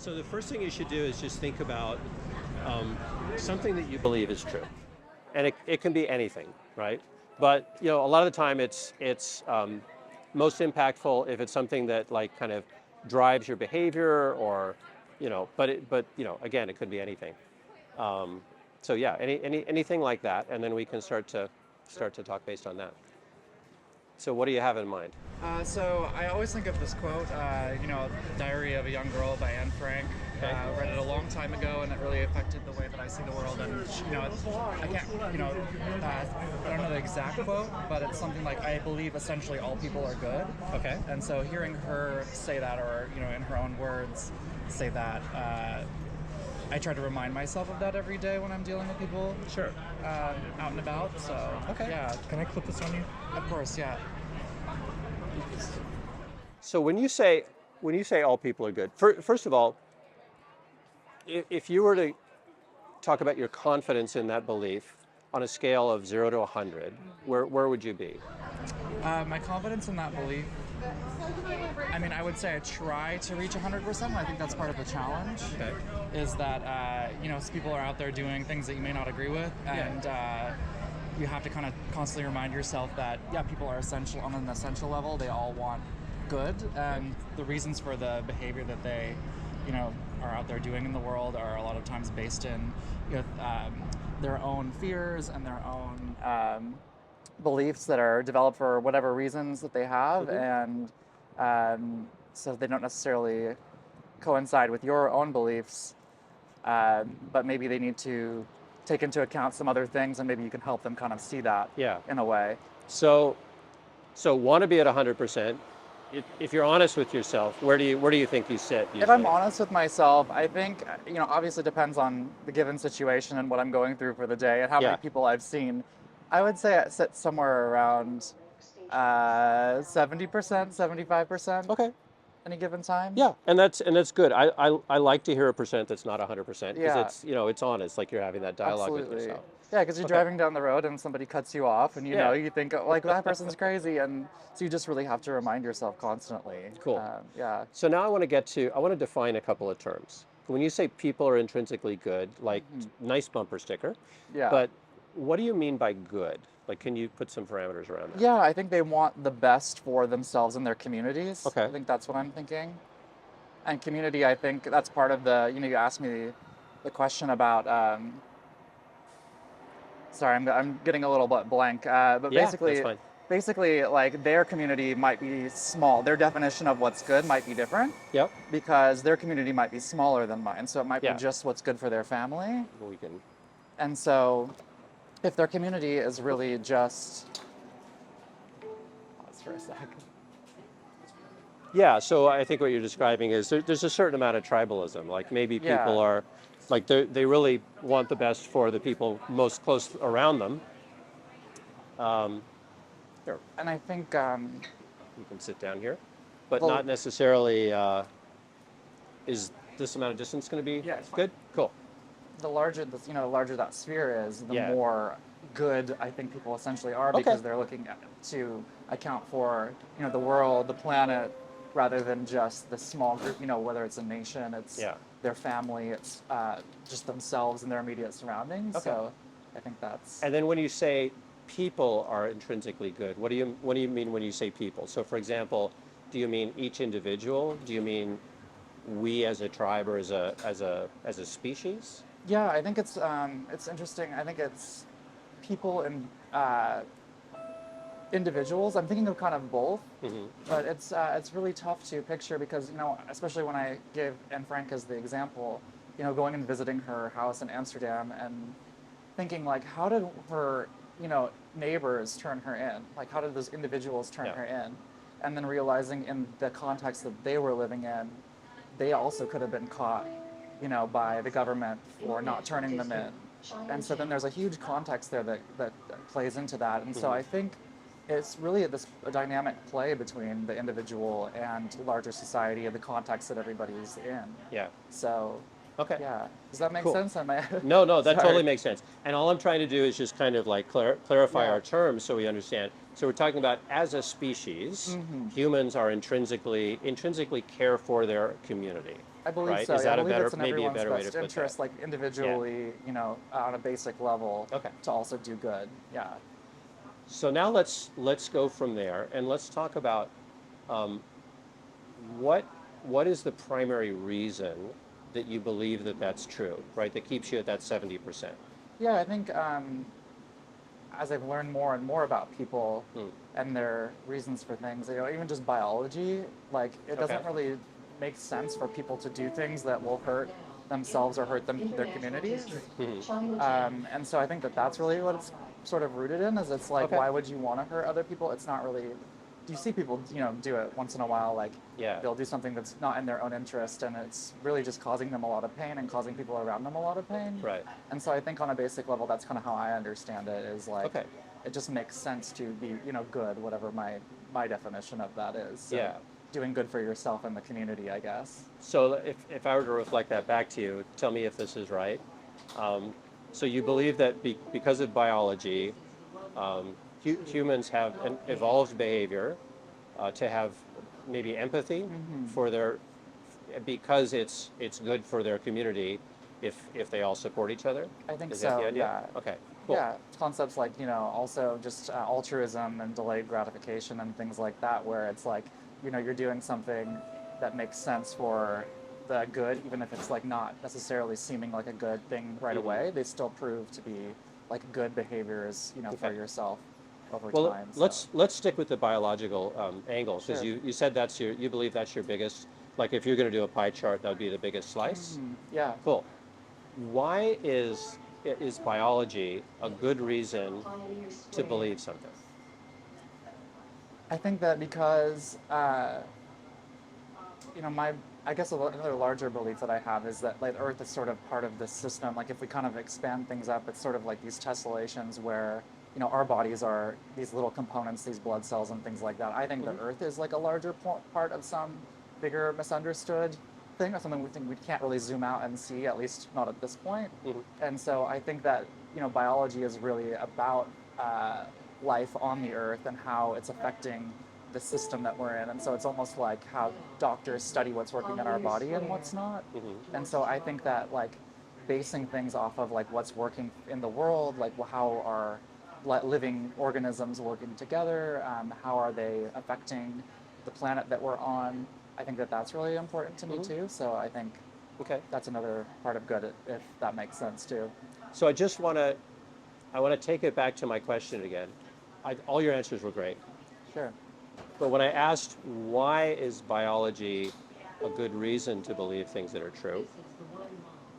So the first thing you should do is just think about something that you believe is true, and it can be anything, right? But a lot of the time it's most impactful if it's something that like kind of drives your behavior, or but again, it could be anything. So yeah, anything like that, and then we can start to talk based on that. So what do you have in mind? So I always think of this quote, Diary of a Young Girl by Anne Frank. Okay. Read it a long time ago, and it really affected the way that I see the world. And I can't, I don't know the exact quote, but it's something like, I believe essentially all people are good. Okay. And so hearing her say that, or in her own words, say that, I try to remind myself of that every day when I'm dealing with people. Sure. Out and about. So Okay. yeah, Can I clip this on you? of course, yeah. So when you say all people are good, first of all, if you were to talk about your confidence in that belief on a scale of 0 to 100, where would you be? My confidence in that belief, I would say I try to reach 100%. I think that's part of the challenge. Okay. Is that, people are out there doing things that you may not agree with, and you have to kind of constantly remind yourself that, people are essential on an essential level. They all want good, and the reasons for the behavior that they, are out there doing in the world are a lot of times based in their own fears and their own beliefs that are developed for whatever reasons that they have, Mm-hmm. and so they don't necessarily coincide with your own beliefs, but maybe they need to take into account some other things, and maybe you can help them kind of see that Yeah. in a way. So want to be at 100%. If you're honest with yourself, where do you think you sit usually? If I'm honest with myself, I think, obviously depends on the given situation and what I'm going through for the day and how Yeah. many people I've seen. I would say I sit somewhere around 70%, 75% Okay. any given time. Yeah, and that's good. I like to hear a percent that's not 100% because Yeah. it's honest, like you're having that dialogue with Absolutely. yourself. Yeah, because you're Okay. driving down the road and somebody cuts you off, and Yeah. you think like that person's crazy, and so you just really have to remind yourself constantly. Cool. Yeah. So now I want to define a couple of terms. When you say people are intrinsically good, like nice bumper sticker, Yeah. but what do you mean by good? Like, can you put some parameters around that? Yeah, I think they want the best for themselves and their communities. Okay. I think that's what I'm thinking. And community, I think that's part of the, you asked me the question about, sorry, I'm getting a little bit blank, but Yeah, basically, that's fine. like their community might be small. Their definition of what's good might be different Yep. because their community might be smaller than mine. So it might Yeah. be just what's good for their family. We can. And so if their community is really just, pause for a sec. Yeah, so I think what you're describing is there's a certain amount of tribalism. Like maybe Yeah. people are, like they really want the best for the people most close around them. Here, And I think, you can sit down here, but Well- not necessarily. Is this amount of distance going to be Yeah, it's fine. good? Cool. the larger that sphere is, the Yeah. more good I think people essentially are, Okay. because they're looking to account for the world, the planet, rather than just the small group. Whether it's a nation, it's Yeah. their family, it's just themselves and their immediate surroundings. Okay. So I think that's And then when you say people are intrinsically good, what do you mean when you say people? So for example, do you mean each individual? Do you mean we as a tribe, or as a species? Yeah, I think it's interesting. I think it's people and individuals. I'm thinking of kind of both, but it's really tough to picture because especially when I gave Anne Frank as the example, going and visiting her house in Amsterdam and thinking like, how did her neighbors turn her in? Like, how did those individuals turn Yeah. her in? And then realizing in the context that they were living in, they also could have been caught, by the government for not turning them in. And so then there's a huge context there that plays into that. And so I think it's really a dynamic play between the individual and larger society and the context that everybody's in. Yeah. So, Okay. yeah. Does that make Cool. sense? No, that Sorry. totally makes sense. And all I'm trying to do is just kind of like clarify Yeah. our terms so we understand. So we're talking about as a species, humans are intrinsically care for their community. I believe right? so. Is Yeah, I that a believe better, it's in maybe a everyone's better way to best put interest, that? like individually, on a basic level, Okay. to also do good. Yeah. So now let's go from there and let's talk about um, what what is the primary reason that you believe that that's true, right? That keeps you at that 70%. Yeah, I think as I've learned more and more about people Hmm. and their reasons for things, even just biology, like it Okay. doesn't really make sense for people to do things that will hurt themselves or hurt their communities. And so I think that that's really what it's sort of rooted in. Is it's like, Okay. why would you want to hurt other people? It's not really. You see people, do it once in a while, like Yeah. they'll do something that's not in their own interest, and it's really just causing them a lot of pain and causing people around them a lot of pain. Right. And so I think on a basic level, that's kind of how I understand it. Is like, Okay. it just makes sense to be, good, whatever my definition of that is. So Yeah. doing good for yourself and the community, I guess. So if I were to reflect that back to you, tell me if this is right. Um, so you believe that because of biology, humans have an evolved behavior to have maybe empathy for their because it's good for their community if they all support each other. I think Is that the so. idea? Yeah. Okay. Cool. Yeah, concepts like, also just altruism and delayed gratification and things like that, where it's like, you're doing something that makes sense for the good, even if it's like not necessarily seeming like a good thing right away, they still prove to be like good behaviors, for Okay. yourself over Well, time. let's stick with the biological angle because Sure. you said you believe that's your biggest. Like if you're going to do a pie chart, that would be the biggest slice. Yeah. Cool. Why is biology a good reason to believe something? I think that because, I guess another larger belief that I have is that like Earth is sort of part of this system. Like if we kind of expand things up, it's sort of like these tessellations where, our bodies are these little components, these blood cells and things like that. I think the Earth is like a larger part of some bigger misunderstood thing, or something we think we can't really zoom out and see, at least not at this point. And so I think that, biology is really about life on the Earth and how it's affecting the system that we're in. And so it's almost like how doctors study what's working in our body and what's not. And so I think that like basing things off of like what's working in the world, like how are living organisms working together, how are they affecting the planet that we're on, I think that that's really important to me too. So I think Okay. that's another part of good, if that makes sense too. So I want to take it back to my question again. All your answers were great. Sure. But when I asked why is biology a good reason to believe things that are true,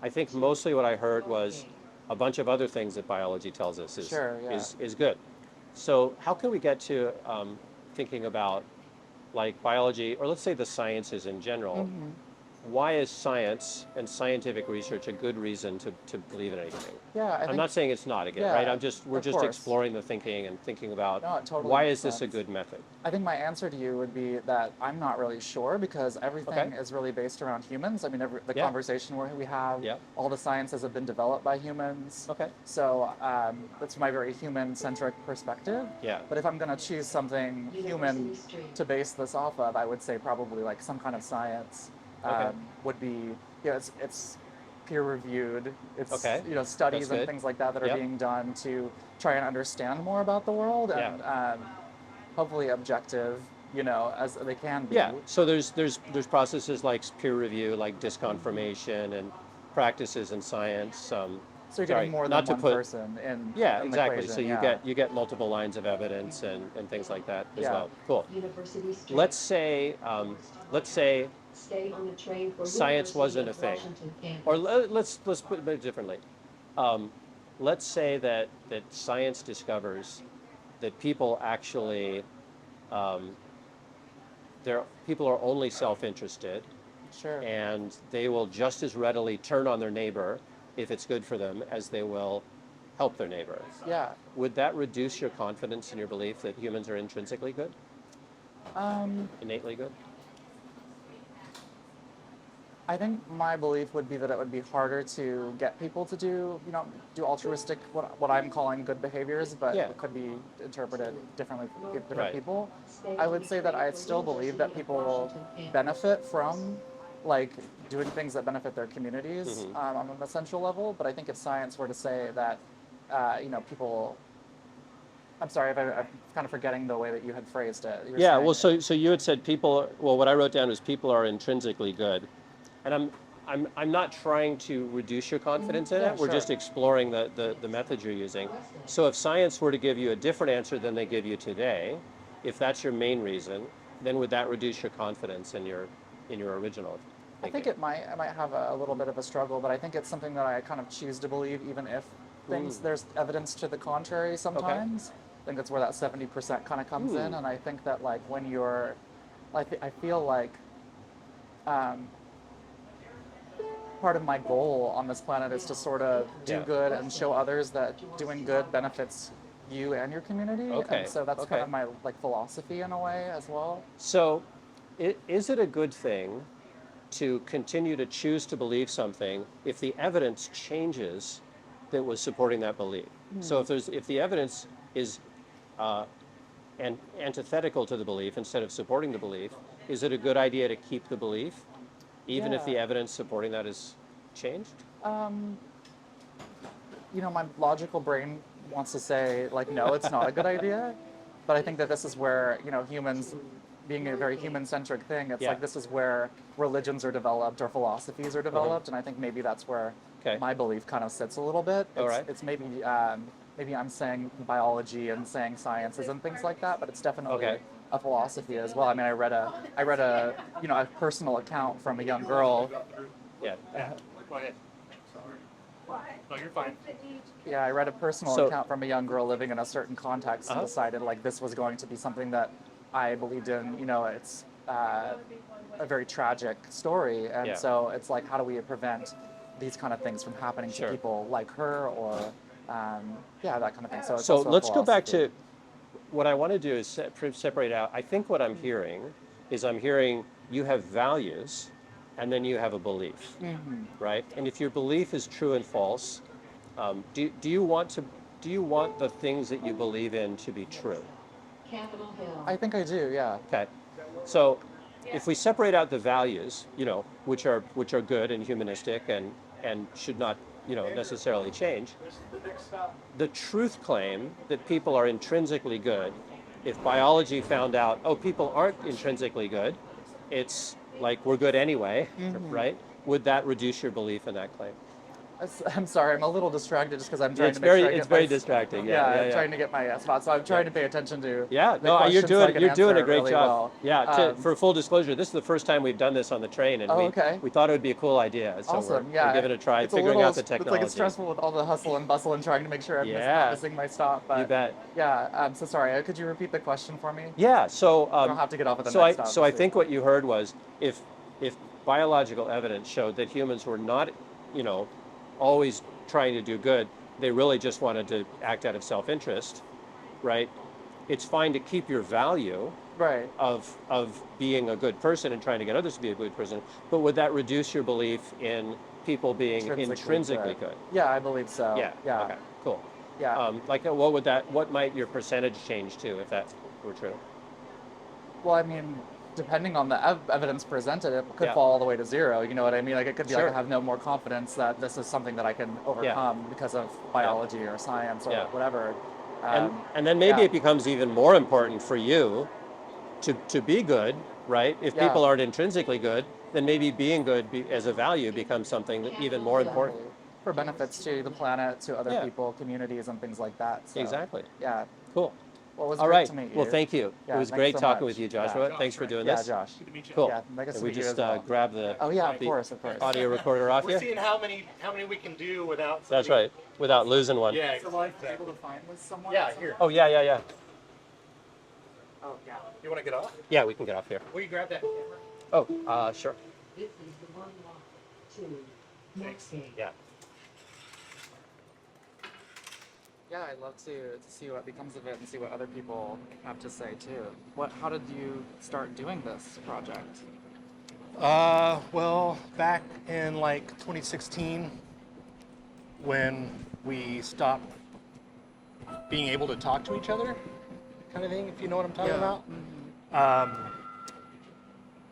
I think mostly what I heard was a bunch of other things that biology tells us Sure, yeah. is good. So how can we get to thinking about like biology, or let's say the sciences in general? Why is science and scientific research a good reason to believe in anything? Yeah, I'm not saying it's not again, yeah, right? We're of just course. exploring the thinking and thinking about No, it totally why makes is this a sense. good method? I think my answer to you would be that I'm not really sure, because everything Okay. is really based around humans. I mean, the Yeah. conversation we have, Yeah. all the sciences have been developed by humans. Okay. So that's my very human-centric perspective. Yeah. But if I'm going to choose something human to base this off of, I would say probably like some kind of science Okay. would be, it's peer-reviewed. It's Okay. studies That's and good. things like that are Yep. being done to try and understand more about the world, and hopefully objective, as they can be. Yeah. So there's processes like peer review, like disconfirmation, and practices in science. So you're Sorry, getting more than not to one put. person in. Yeah, in exactly. The So equation, you get multiple lines of evidence and things like that as Yeah. well. Cool. Let's say science wasn't a thing, or let's put it a bit differently. Let's say that science discovers that people actually people are only self-interested, Sure. and they will just as readily turn on their neighbor if it's good for them as they will help their neighbor. Yeah. Would that reduce your confidence in your belief that humans are intrinsically good, innately good? I think my belief would be that it would be harder to get people to do altruistic, what I'm calling good behaviors, but Yeah. it could be interpreted differently for different Right. people. I would say that I still believe that people benefit from like doing things that benefit their communities on an essential level. But I think if science were to say that, people, I'm sorry, I'm kind of forgetting the way that you had phrased it. You were Yeah, saying well, so you had said people. Well, what I wrote down was people are intrinsically good, and I'm not trying to reduce your confidence in Yeah, it. We're sure. just exploring the methods you're using. So if science were to give you a different answer than they give you today, if that's your main reason, then would that reduce your confidence in your original I think thinking? I might have a little bit of a struggle, but I think it's something that I kind of choose to believe, even if there's evidence to the contrary sometimes. I think that's where that 70% kind of comes in, and I think that like when you're, I feel like part of my goal on this planet is to sort of do Yeah. good and show others that doing good benefits you and your community. Okay, And so that's okay. kind of my like philosophy in a way as well. So, is it a good thing to continue to choose to believe something if the evidence changes that was supporting that belief? So if the evidence is antithetical to the belief instead of supporting the belief, is it a good idea to keep the belief, even if the Yeah. evidence supporting that is changed? My logical brain wants to say like, no, it's not a good idea. But I think that this is where, humans being a very human-centric thing, it's Yeah. like this is where religions are developed or philosophies are developed, and I think maybe that's where Okay. my belief kind of sits a little bit. All right. It's maybe I'm saying biology and saying sciences and things like that, but it's definitely Okay. a philosophy as well. I mean, I read a a personal account from a young girl. Yeah. Go ahead. No, you're fine. Yeah, I read a personal So- account from a young girl living in a certain context and Uh-huh. decided like this was going to be something that I believed in. It's a very tragic story, and Yeah. so it's like, how do we prevent these kind of things from happening Sure. to people like her, or that kind of thing. So it's So also a let's go back philosophy. to what I want to do is separate out. I think what I'm hearing is you have values and then you have a belief, right? And if your belief is true and false, do you want the things that you believe in to be true? Capitol Hill. I think I do. Yeah. Okay. So if we separate out the values, which are good and humanistic and should not, necessarily change, the truth claim that people are intrinsically good, if biology found out, oh, people aren't intrinsically good, it's like we're good anyway, right? Would that reduce your belief in that claim? I'm sorry, I'm a little distracted just because I'm trying It's to make sure I it's get very my- distracting. I'm trying to get my spot, so I'm trying to pay attention to. Yeah, the no, you're questions so I can doing answer a it great really job. well. Yeah, for full disclosure, this is the first time we've done this on the train, and okay. we thought it would be a cool idea. So Awesome. we're giving it a try, It's figuring out the It's like technology. it's stressful with all the hustle and bustle and trying to make sure I'm Yeah. not missing my stop. But You bet. Yeah. I'm so sorry. Could you repeat the question for me? Yeah, so I don't have to get off at the so next stop. so I think what you heard was if biological evidence showed that humans were not, always trying to do good, they really just wanted to act out of self-interest, right? It's fine to keep your value Right. of being a good person and trying to get others to be a good person, but would that reduce your belief in people being intrinsically good? Yeah, I believe so. Yeah. Yeah. Okay. Cool. Yeah. What might your percentage change to if that were true? Well, I mean, depending on the evidence presented, it could Yeah. fall all the way to zero. You know what I mean? Like it could be Sure. like I have no more confidence that this is something that I can overcome because of biology or science or Yeah. whatever. And then maybe yeah. it becomes even more important for you to be good, right? If Yeah. people aren't intrinsically good, then maybe being good as a value becomes something that even more important. For benefits to the planet, to other Yeah. people, communities, and things like that. So, Exactly. Yeah. Cool. Well, it was All great right. to meet you. Well, thank you. Yeah, It was thanks great so talking much. with you, Yeah. Joshua. Thanks for doing Yeah, this. Josh. Good to meet you. Cool. Yeah, nice to And we meet you just as well. grab the Oh yeah, of the course, of course. audio recorder off We're you. seeing how many we can do without. That's somebody- right. Without losing one. Yeah. So will I be able to find this somewhere? Yeah. Here. Oh yeah. Oh yeah. You want to get off? Yeah, we can get off here. Will you grab that camera? Oh, sure. This is the one walk to Thanks. Northgate. Yeah. Yeah, I'd love to see what becomes of it and see what other people have to say too. How did you start doing this project? Well, back in like 2016, when we stopped being able to talk to each other, kind of thing, if you know what I'm talking about.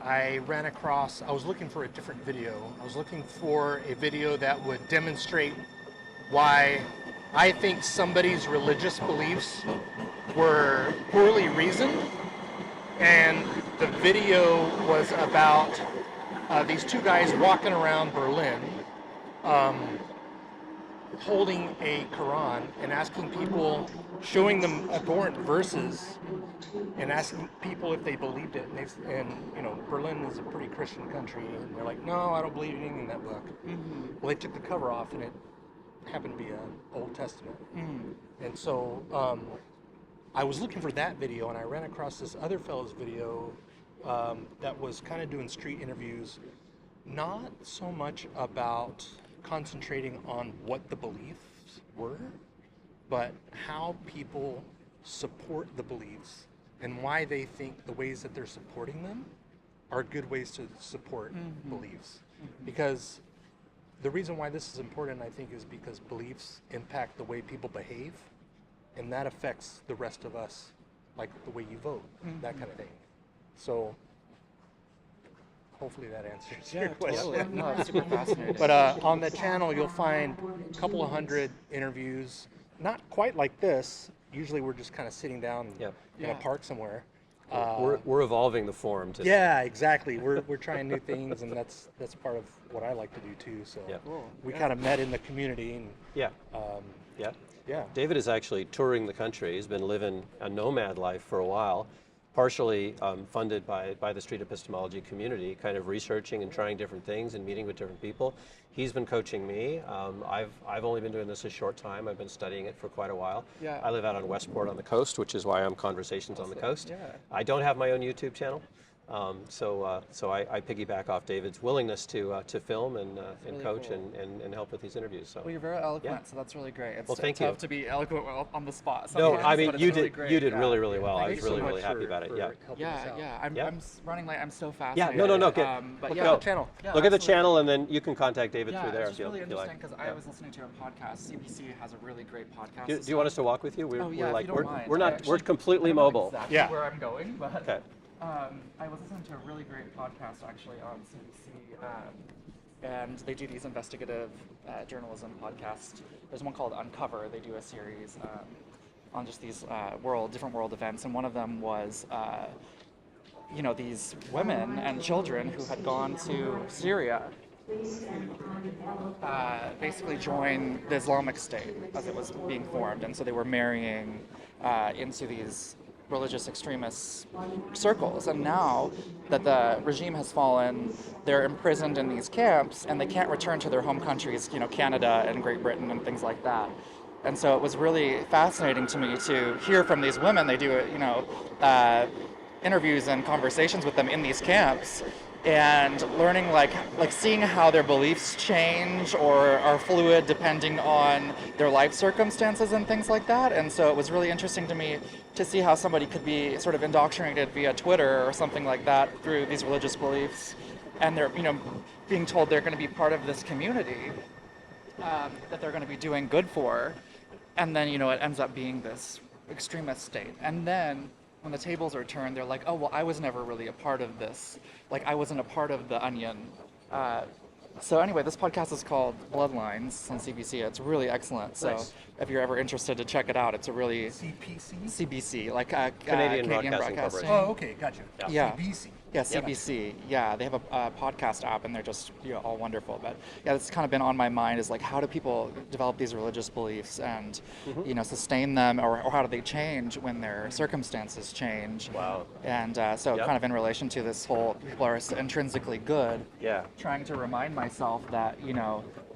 I was looking for a different video. I was looking for a video that would demonstrate why I think somebody's religious beliefs were poorly reasoned. And the video was about these two guys walking around Berlin, holding a Quran and asking people, showing them abhorrent verses, and asking people if they believed it. And you know, Berlin is a pretty Christian country, and they're like, no, I don't believe anything in that book. Well, they took the cover off, and it happened to be an Old Testament. And so I was looking for that video, and I ran across this other fellow's video that was kind of doing street interviews, not so much about concentrating on what the beliefs were, but how people support the beliefs and why they think the ways that they're supporting them are good ways to support beliefs. Because the reason why this is important, I think, is because beliefs impact the way people behave, and that affects the rest of us, like the way you vote, that kind of thing. So hopefully that answers your question. Totally. No, it's super fascinating. But on the channel, you'll find a couple of hundred interviews, not quite like this. Usually we're just kind of sitting down in a park somewhere. We're evolving the forum to Yeah, exactly. We're trying new things, and that's part of what I like to do too. So we kind of met in the community, and yeah. David is actually touring the country. He's been living a nomad life for a while, partially funded by the street epistemology community, kind of researching and trying different things and meeting with different people. He's been coaching me. I've only been doing this a short time. I've been studying it for quite a while. Yeah. I live out on Westport on the coast, which is why I'm Conversations on the Coast. Yeah. I don't have my own YouTube channel. So I piggyback off David's willingness to film and really coach cool. and help with these interviews. So Well, you're very eloquent, so that's really great. It's Well, thank tough you. to be eloquent on the spot no, sometimes, I mean but it's you really did great. you did really well. I Thank was you so really much happy for- about it. for Yeah. helping us out. I'm running late. I'm so Yeah. fascinated. No. Get, But Look yeah, at the channel. yeah, look at the absolutely. channel, and then you can contact David Yeah, through there it's if just really you like. interesting because I was listening to a podcast. CBC has a really great podcast. Do you want us to walk with you? We're, Oh, yeah, we're if like you don't mind. we're I not actually- we're completely I don't know mobile. exactly Yeah. where I'm going, but Okay. I was listening to a really great podcast actually on CBC, and they do these investigative journalism podcasts. There's one called Uncover. They do a series on just these different world events, and one of them was, these women and children who had gone to Syria, basically join the Islamic State as it was being formed, and so they were marrying into these religious extremist circles. And now that the regime has fallen, they're imprisoned in these camps and they can't return to their home countries, Canada and Great Britain and things like that. And so it was really fascinating to me to hear from these women. They do, interviews and conversations with them in these camps, and learning like seeing how their beliefs change or are fluid depending on their life circumstances and things like that. And so it was really interesting to me to see how somebody could be sort of indoctrinated via Twitter or something like that through these religious beliefs, and they're being told they're going to be part of this community that they're going to be doing good for, and then it ends up being this extremist state. And then when the tables are turned, they're like, oh, well, I was never really a part of this. Like, I wasn't a part of the Onion. So anyway, this podcast is called Bloodlines on CBC. It's really excellent. So Nice. if you're ever interested to check it out, it's a really CPC? CBC, like Canadian Broadcasting Corporation. Oh, okay, gotcha. Yeah. CBC. Yeah, CBC. Yeah, they have a podcast app, and they're just all wonderful. But yeah, it's kind of been on my mind is like, how do people develop these religious beliefs and sustain them, or how do they change when their circumstances change? Wow. And so Yep. kind of in relation to this whole people are intrinsically good. Yeah. Trying to remind myself that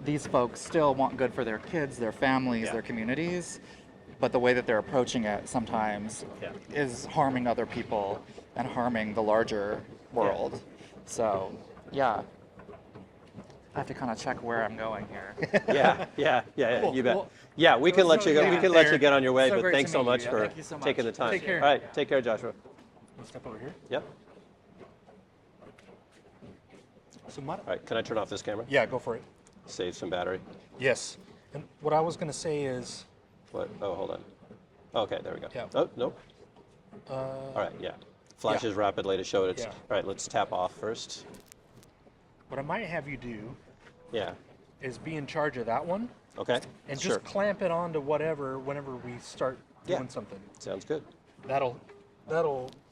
these folks still want good for their kids, their families, Yeah. their communities, but the way that they're approaching it sometimes is harming other people and harming the larger world. So, yeah. I have to kind of check where I'm going here. Yeah. Cool. You bet. Well, Yeah, we it can was let so you go. good We to can get let there. you get on your way. So But great thanks to so meet much you. for Thank you so much. taking the time. Take care. All right, take care, Joshua. Let's step over here. Yep. So, All right, can I turn off this camera? yeah, go for it. Save some battery. Yes. And what I was going to say is, What? Oh, hold on. Okay, there we go. Yeah. Oh, nope. All right, yeah. flashes rapidly to show it. It's, Yeah. All right, let's tap off first. What I might have you do Yeah. is be in charge of that one Okay. and Sure. just clamp it onto whatever whenever we start doing Yeah. something. Sounds good. That'll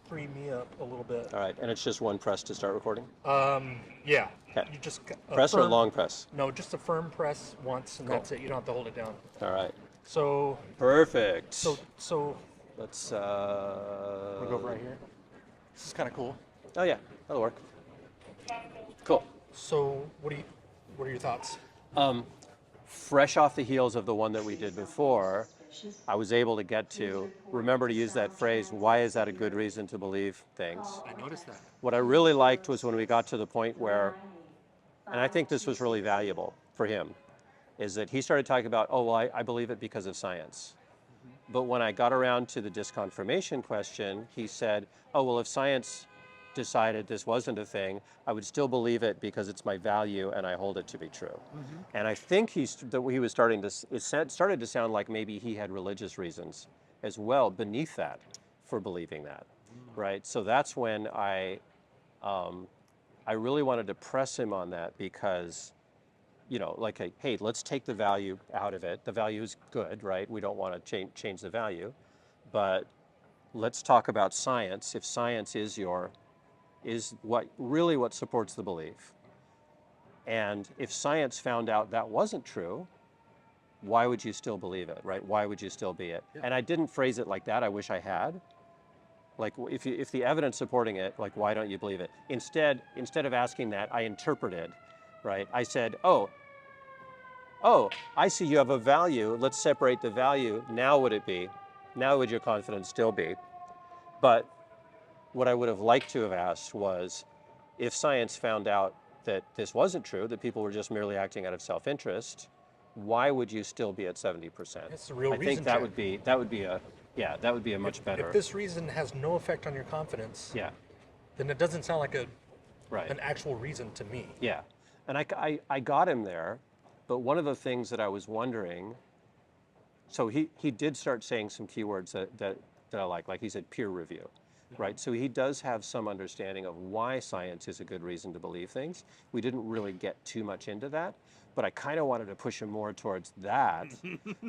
free me up a little bit. All right, and it's just one press to start recording? Yeah. Okay. You just Press or long press? No, just a firm press once, and Cool. that's it. You don't have to hold it down. All right. So Perfect. so Let's, we'll go over right here. This is kind of cool. Oh yeah, that'll work. Cool. So what are your thoughts? Fresh off the heels of the one that we did before, I was able to get to, remember to use that phrase, why is that a good reason to believe things? I noticed that. What I really liked was when we got to the point where, and I think this was really valuable for him, is that he started talking about, oh, well, I believe it because of science. But when I got around to the disconfirmation question, he said, oh, well, if science decided this wasn't a thing, I would still believe it because it's my value and I hold it to be true. And I think he was starting to, started to sound like maybe he had religious reasons as well beneath that for believing that, right? So that's when I really wanted to press him on that because, you know, like, hey, let's take the value out of it. The value is good, right? We don't want to change the value, but let's talk about science. If science is what supports the belief, and if science found out that wasn't true, why would you still believe it, right? Why would you still be it? Yeah. And I didn't phrase it like that. I wish I had. Like, if the evidence supporting it, like, why don't you believe it? Instead of asking that, I interpreted, right? I said, oh, I see you have a value. Let's separate the value. Now would it be? Now would your confidence still be? But what I would have liked to have asked was, if science found out that this wasn't true, that people were just merely acting out of self-interest, why would you still be at 70%? It's the real I think reason that check. would be a much better. If this reason has no effect on your confidence, Yeah, then it doesn't sound like right. an actual reason to me. Yeah, and I got him there, but one of the things that I was wondering, so he did start saying some keywords that I like he said peer review, right? So he does have some understanding of why science is a good reason to believe things. We didn't really get too much into that, but I kind of wanted to push him more towards that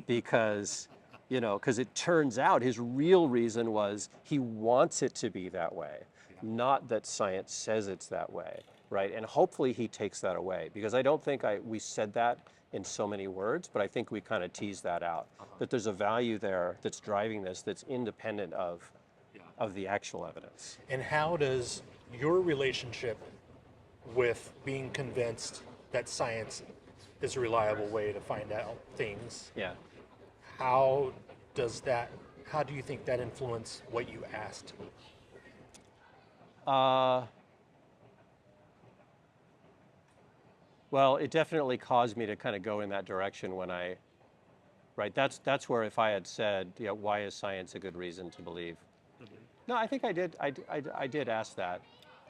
because, because it turns out his real reason was he wants it to be that way, not that science says it's that way, right? And hopefully he takes that away, because I don't think we said that in so many words, but I think we kind of teased that out, that there's a value there that's driving this that's independent of the actual evidence. And how does your relationship with being convinced that science is a reliable way to find out things, Yeah. how do you think that influenced what you asked? Well, it definitely caused me to kind of go in that direction when right, that's where if I had said, why is science a good reason to believe? No, I think I did ask that.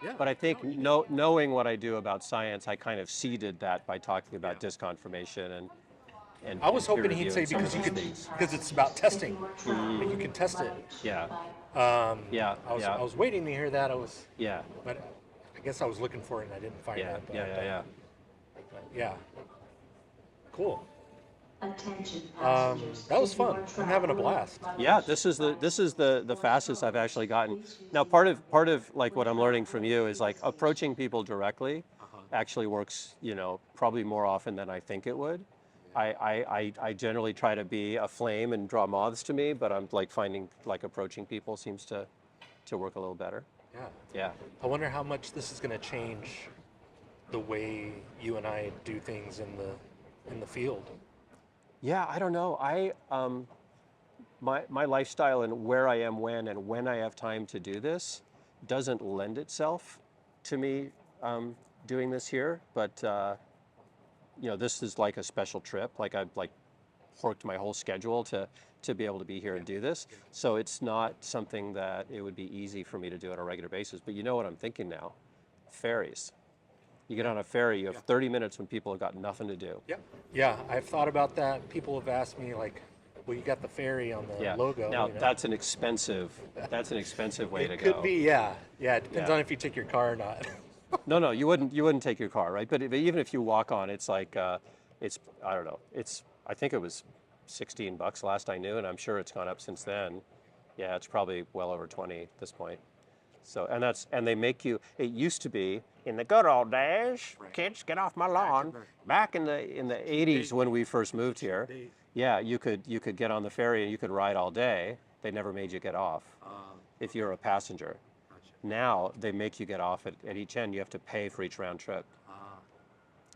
Yeah. But I think knowing what I do about science, I kind of seeded that by talking about disconfirmation and I was peer hoping he'd review say and some because of these things. because it's about testing, and you can test it. Yeah, I yeah. was waiting to hear that. yeah, But I guess I was looking for it and I didn't find yeah, it. But, yeah. but yeah. Cool. Attention That was fun. I'm having a blast. Yeah, this is the fastest I've actually gotten. Now, part of like what I'm learning from you is like approaching people directly actually works, probably more often than I think it would. I generally try to be a flame and draw moths to me, but I'm like finding like approaching people seems to work a little better. Yeah. Yeah. I wonder how much this is going to change the way you and I do things in the field. Yeah, I don't know. My lifestyle and where I am when I have time to do this doesn't lend itself to me doing this here. But this is like a special trip. Like I've worked my whole schedule to be able to be here and do this. So it's not something that it would be easy for me to do on a regular basis. But you know what I'm thinking now? Ferries. You get on a ferry, you have 30 minutes when people have got nothing to do. Yeah. Yeah, I've thought about that. People have asked me, like, Well, you got the ferry on the Yeah. logo. Now you know. that's an expensive way to It go. could be, yeah. Yeah, it depends Yeah. on if you take your car or not. No, you wouldn't take your car, right? But even if you walk on, it's like it's I don't know. I think it was $16 last I knew, and I'm sure it's gone up since then. Yeah, it's probably well over 20 at this point. So and they make you. It used to be in the good old days, kids, get off my lawn. Back in the 80s when we first moved here, yeah, you could get on the ferry and you could ride all day. They never made you get off if you're a passenger. Now they make you get off at each end. You have to pay for each round trip.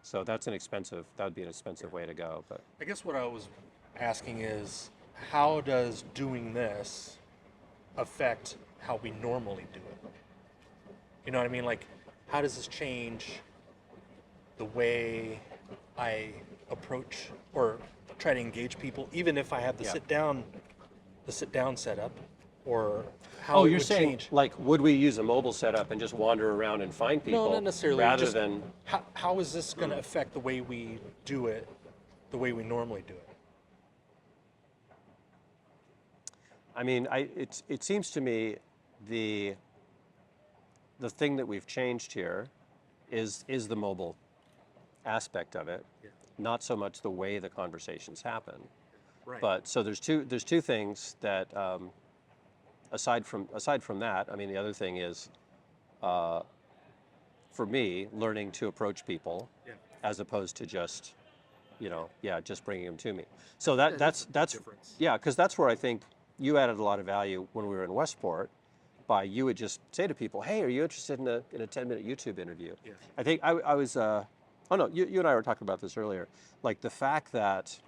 So that would be an expensive way to go. But I guess what I was asking is, how does doing this affect how we normally do it? You know what I mean? Like, how does this change the way I approach or try to engage people, even if I have the Yeah. sit down setup, or how it you're would saying change? like, would we use a mobile setup and just wander around and find people? No, not necessarily. Rather Just than how is this going to affect the way we do it, the way we normally do it? I mean, it seems to me the thing that we've changed here is the mobile aspect of it, not so much the way the conversations happen. Right. But so there's two things that aside from that, I mean, the other thing is for me learning to approach people as opposed to just just bringing them to me. So that's difference. yeah, because that's where I think you added a lot of value when we were in Westport. You would just say to people, "Hey, are you interested in a 10-minute YouTube interview?" Yeah. I think I was. Oh no, you and I were talking about this earlier. Like the fact that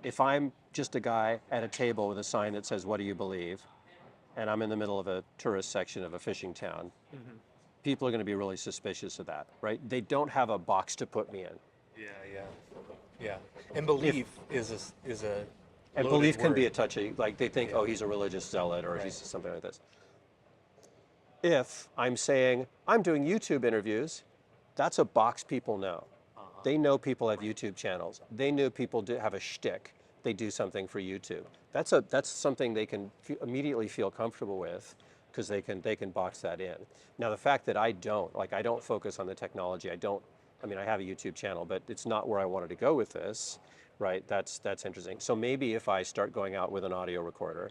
if I'm just a guy at a table with a sign that says, "What do you believe?" and I'm in the middle of a tourist section of a fishing town, people are going to be really suspicious of that, right? They don't have a box to put me in. Yeah. And belief is a And loaded belief can be word. a touchy, like they think, oh, he's a religious zealot or he's something like this. If I'm saying, I'm doing YouTube interviews, that's a box people know. They know people have YouTube channels. They know people have a shtick. They do something for YouTube. That's something they can immediately feel comfortable with because they can box that in. Now the fact that I don't focus on the technology. I have a YouTube channel, but it's not where I wanted to go with this. Right, that's interesting. So maybe if I start going out with an audio recorder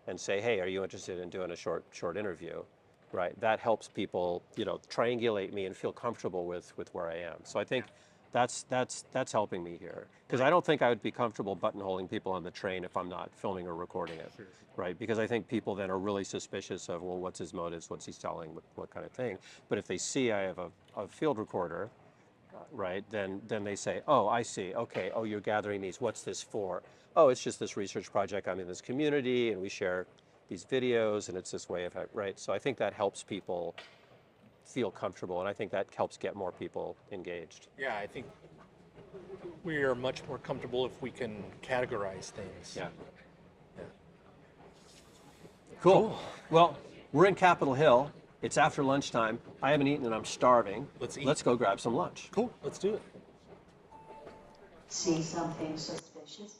and say, hey, are you interested in doing a short interview? Right, that helps people, triangulate me and feel comfortable with where I am. So I think that's helping me here. Because I don't think I would be comfortable buttonholing people on the train if I'm not filming or recording it. Right, because I think people then are really suspicious of, well, what's his motives, what's he selling, what kind of thing. But if they see I have a field recorder, right, then they say, oh, I see, okay, oh, you're gathering these, what's this for? Oh, it's just this research project, I'm in this community, and we share these videos, and it's this way of, right? So I think that helps people feel comfortable, and I think that helps get more people engaged. Yeah, I think we are much more comfortable if we can categorize things. Yeah. Cool. Well, we're in Capitol Hill. It's after lunchtime. I haven't eaten and I'm starving. Let's eat. Let's go grab some lunch. Cool, let's do it. See something suspicious?